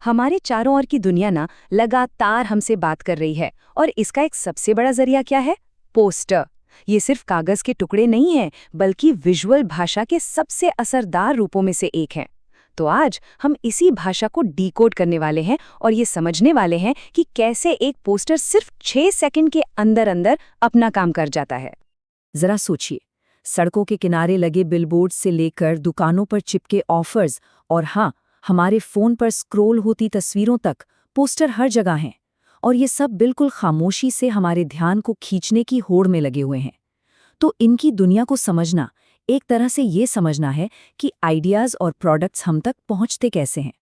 हमारे चारों ओर की दुनिया ना लगातार हमसे बात कर रही है और इसका एक सबसे बड़ा जरिया क्या है? पोस्टर। ये सिर्फ कागज के टुकड़े नहीं हैं, बल्कि विजुअल भाषा के सबसे असरदार रूपों में से एक हैं। तो आज हम इसी भाषा को डिकोड करने वाले हैं और ये समझने वाले हैं कि कैसे एक पोस्टर सिर्फ 6 सेकंड के अंदर अंदर अपना काम कर जाता है। जरा सोचिए, सड़कों के किनारे लगे बिलबोर्ड से लेकर दुकानों पर चिपके ऑफर्स और हाँ, हमारे फोन पर स्क्रॉल होती तस्वीरों तक पोस्टर हर जगह हैं। और ये सब बिल्कुल खामोशी से हमारे ध्यान को खींचने की होड़ में लगे हुए हैं। तो इनकी दुनिया को समझना एक तरह से ये समझना है कि आइडियाज और प्रोडक्ट्स हम तक पहुंचते कैसे हैं।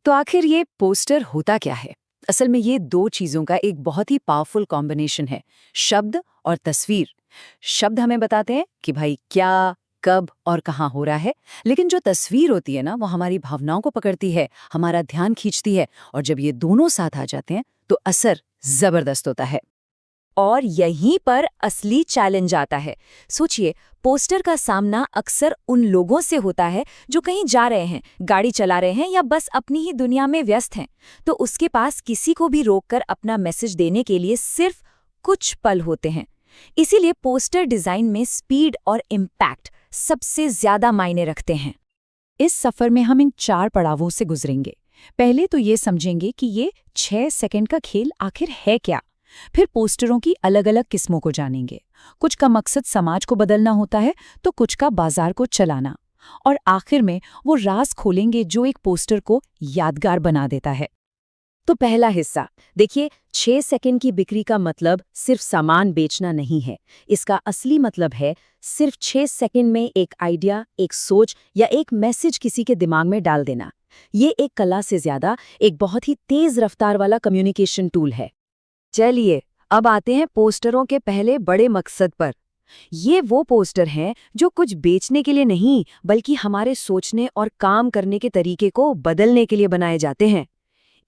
तो आखिर ये पोस्टर होता क्या है? असल में ये दो चीजों का एक बहुत ही पावरफुल कॉम्बिनेशन है, शब्द और तस्वीर। शब्द हमें बताते हैं कि भाई क्या, कब और कहाँ हो रहा है, लेकिन जो तस्वीर होती है ना, वो हमारी भावनाओं को पकड़ती है, हमारा ध्यान खींचती है, और जब ये दोनों साथ आ जाते हैं तो असर जबरदस्त होता है। और यहीं पर असली चैलेंज आता है। सोचिए, पोस्टर का सामना अक्सर उन लोगों से होता है जो कहीं जा रहे हैं, गाड़ी चला रहे हैं या बस अपनी ही दुनिया में व्यस्त हैं। तो उसके पास किसी को भी रोककर अपना मैसेज देने के लिए सिर्फ कुछ पल होते हैं। इसीलिए पोस्टर डिजाइन में स्पीड और इम्पैक्ट सबसे ज्यादा मायने रखते हैं। इस सफर में हम इन 4 पड़ावों से गुजरेंगे। पहले तो ये समझेंगे कि ये 6 सेकंड का खेल आखिर है क्या। फिर पोस्टरों की अलग अलग किस्मों को जानेंगे। कुछ का मकसद समाज को बदलना होता है, तो कुछ का बाजार को चलाना। और आखिर में वो राज खोलेंगे जो एक पोस्टर को यादगार बना देता है। तो पहला हिस्सा देखिए, 6 सेकंड की बिक्री का मतलब सिर्फ सामान बेचना नहीं है। इसका असली मतलब है सिर्फ 6 सेकंड में एक आइडिया, एक सोच या एक मैसेज किसी के दिमाग में डाल देना। ये एक कला से ज्यादा एक बहुत ही तेज रफ्तार वाला कम्युनिकेशन टूल है। चलिए, अब आते हैं पोस्टरों के पहले बड़े मकसद पर। ये वो पोस्टर हैं जो कुछ बेचने के लिए नहीं, बल्कि हमारे सोचने और काम करने के तरीके को बदलने के लिए बनाए जाते हैं।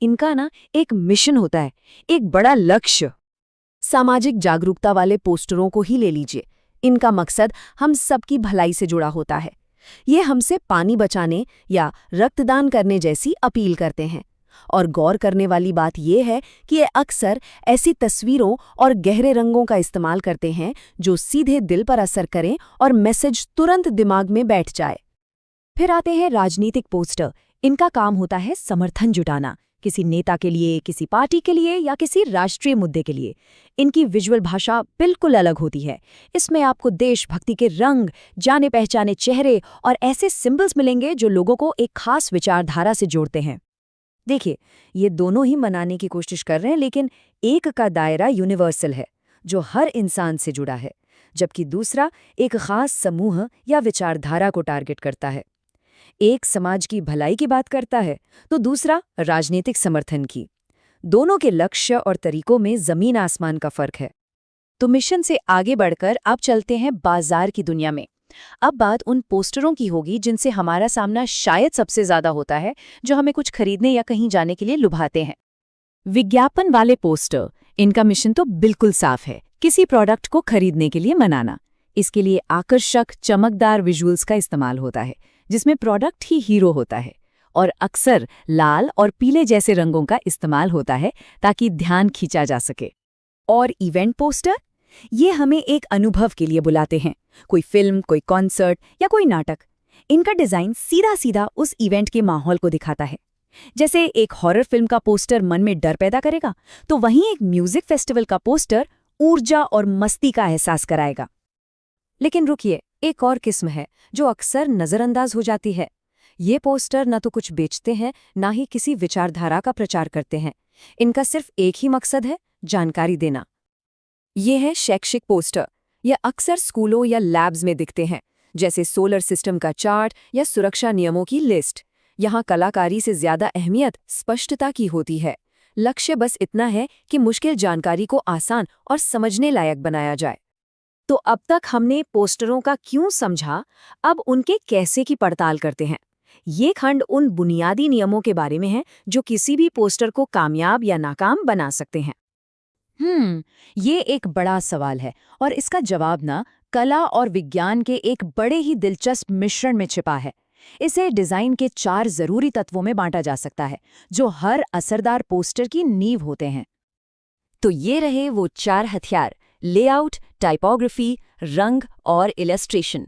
इनका ना एक मिशन होता है, एक बड़ा लक्ष्य। सामाजिक जागरूकता वाले पोस्टरों को ही ले लीजिए। इनका मकसद हम सबकी भलाई से जुड़ा होता है। ये हमसे पानी बचाने या रक्तदान करने जैसी अपील करते हैं। और गौर करने वाली बात यह है कि ये अक्सर ऐसी तस्वीरों और गहरे रंगों का इस्तेमाल करते हैं जो सीधे दिल पर असर करें और मैसेज तुरंत दिमाग में बैठ जाए। फिर आते हैं राजनीतिक पोस्टर। इनका काम होता है समर्थन जुटाना, किसी नेता के लिए, किसी पार्टी के लिए या किसी राष्ट्रीय मुद्दे के लिए। इनकी विजुअल भाषा बिल्कुल अलग होती है। इसमें आपको देशभक्ति के रंग, जाने पहचाने चेहरे और ऐसे सिंबल्स मिलेंगे जो लोगों को एक खास विचारधारा से जोड़ते हैं। देखिए, ये दोनों ही मनाने की कोशिश कर रहे हैं, लेकिन एक का दायरा यूनिवर्सल है जो हर इंसान से जुड़ा है, जबकि दूसरा एक खास समूह या विचारधारा को टारगेट करता है। एक समाज की भलाई की बात करता है तो दूसरा राजनीतिक समर्थन की। दोनों के लक्ष्य और तरीकों में जमीन आसमान का फर्क है। तो मिशन से आगे बढ़कर अब चलते हैं बाजार की दुनिया में। अब बात उन पोस्टरों की होगी जिनसे हमारा सामना शायद सबसे ज्यादा होता है, जो हमें कुछ खरीदने या कहीं जाने के लिए लुभाते हैं। विज्ञापन वाले पोस्टर। इनका मिशन तो बिल्कुल साफ है, किसी प्रोडक्ट को खरीदने के लिए मनाना। इसके लिए आकर्षक, चमकदार विजुअल्स का इस्तेमाल होता है, जिसमें प्रोडक्ट ही हीरो होता है। और अक्सर लाल और पीले जैसे रंगों का इस्तेमाल होता है ताकि ध्यान खींचा जा सके। और इवेंट पोस्टर, ये हमें एक अनुभव के लिए बुलाते हैं, कोई फिल्म, कोई कॉन्सर्ट या कोई नाटक। इनका डिजाइन सीधा सीधा उस इवेंट के माहौल को दिखाता है। जैसे एक हॉरर फिल्म का पोस्टर मन में डर पैदा करेगा, तो वहीं एक म्यूजिक फेस्टिवल का पोस्टर ऊर्जा और मस्ती का एहसास कराएगा। लेकिन रुकिए, एक और किस्म है जो अक्सर नजरअंदाज हो जाती है। ये पोस्टर न तो कुछ बेचते हैं, ना ही किसी विचारधारा का प्रचार करते हैं। इनका सिर्फ एक ही मकसद है, जानकारी देना। ये है शैक्षिक पोस्टर। ये अक्सर स्कूलों या लैब्स में दिखते हैं, जैसे सोलर सिस्टम का चार्ट या सुरक्षा नियमों की लिस्ट। यहाँ कलाकारी से ज्यादा अहमियत स्पष्टता की होती है। लक्ष्य बस इतना है कि मुश्किल जानकारी को आसान और समझने लायक बनाया जाए। तो अब तक हमने पोस्टरों का क्यों समझा, अब उनके कैसे की पड़ताल करते हैं। ये खंड उन बुनियादी नियमों के बारे में है जो किसी भी पोस्टर को कामयाब या नाकाम बना सकते हैं। ये एक बड़ा सवाल है और इसका जवाब ना कला और विज्ञान के एक बड़े ही दिलचस्प मिश्रण में छिपा है। इसे डिजाइन के 4 जरूरी तत्वों में बांटा जा सकता है, जो हर असरदार पोस्टर की नींव होते हैं। तो ये रहे वो 4 हथियार: लेआउट, टाइपोग्राफी, रंग और इलस्ट्रेशन।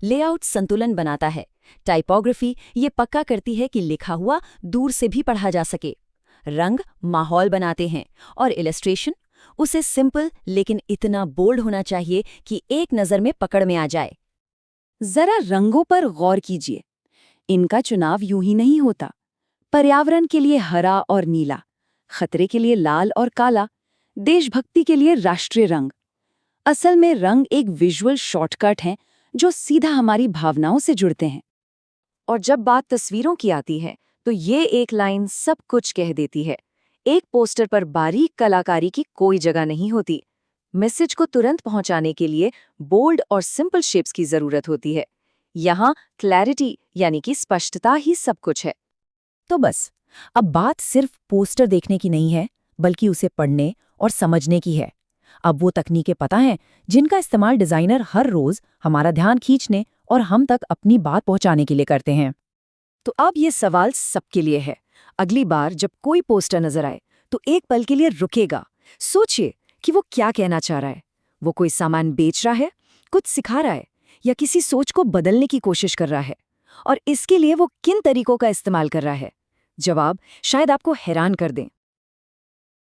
लेआउट संतुलन बनाता है, टाइपोग्राफी ये पक्का करती है कि लिखा हुआ दूर से भी पढ़ा जा सके, रंग माहौल बनाते हैं, और इलस्ट्रेशन उसे सिंपल लेकिन इतना बोल्ड होना चाहिए कि एक नज़र में पकड़ में आ जाए। जरा रंगों पर गौर कीजिए। इनका चुनाव यूं ही नहीं होता। पर्यावरण के लिए हरा और नीला, खतरे के लिए लाल और काला, देशभक्ति के लिए राष्ट्रीय रंग। असल में रंग एक विजुअल शॉर्टकट है जो सीधा हमारी भावनाओं से जुड़ते हैं। और जब बात तस्वीरों की आती है तो ये एक लाइन सब कुछ कह देती है। एक पोस्टर पर बारीक कलाकारी की कोई जगह नहीं होती। मैसेज को तुरंत पहुंचाने के लिए बोल्ड और सिंपल शेप्स की जरूरत होती है। यहाँ क्लैरिटी यानी कि स्पष्टता ही सब कुछ है। तो बस, अब बात सिर्फ पोस्टर देखने की नहीं है, बल्कि उसे पढ़ने और समझने की है। अब वो तकनीकें पता हैं जिनका इस्तेमाल डिजाइनर हर रोज हमारा ध्यान खींचने और हम तक अपनी बात पहुंचाने के लिए करते हैं। तो अब ये सवाल सबके लिए है। अगली बार जब कोई पोस्टर नजर आए तो एक पल के लिए रुकेगा, सोचिए कि वो क्या कहना चाह रहा है। वो कोई सामान बेच रहा है, कुछ सिखा रहा है, या किसी सोच को बदलने की कोशिश कर रहा है? और इसके लिए वो किन तरीकों का इस्तेमाल कर रहा है? जवाब शायद आपको हैरान कर दें।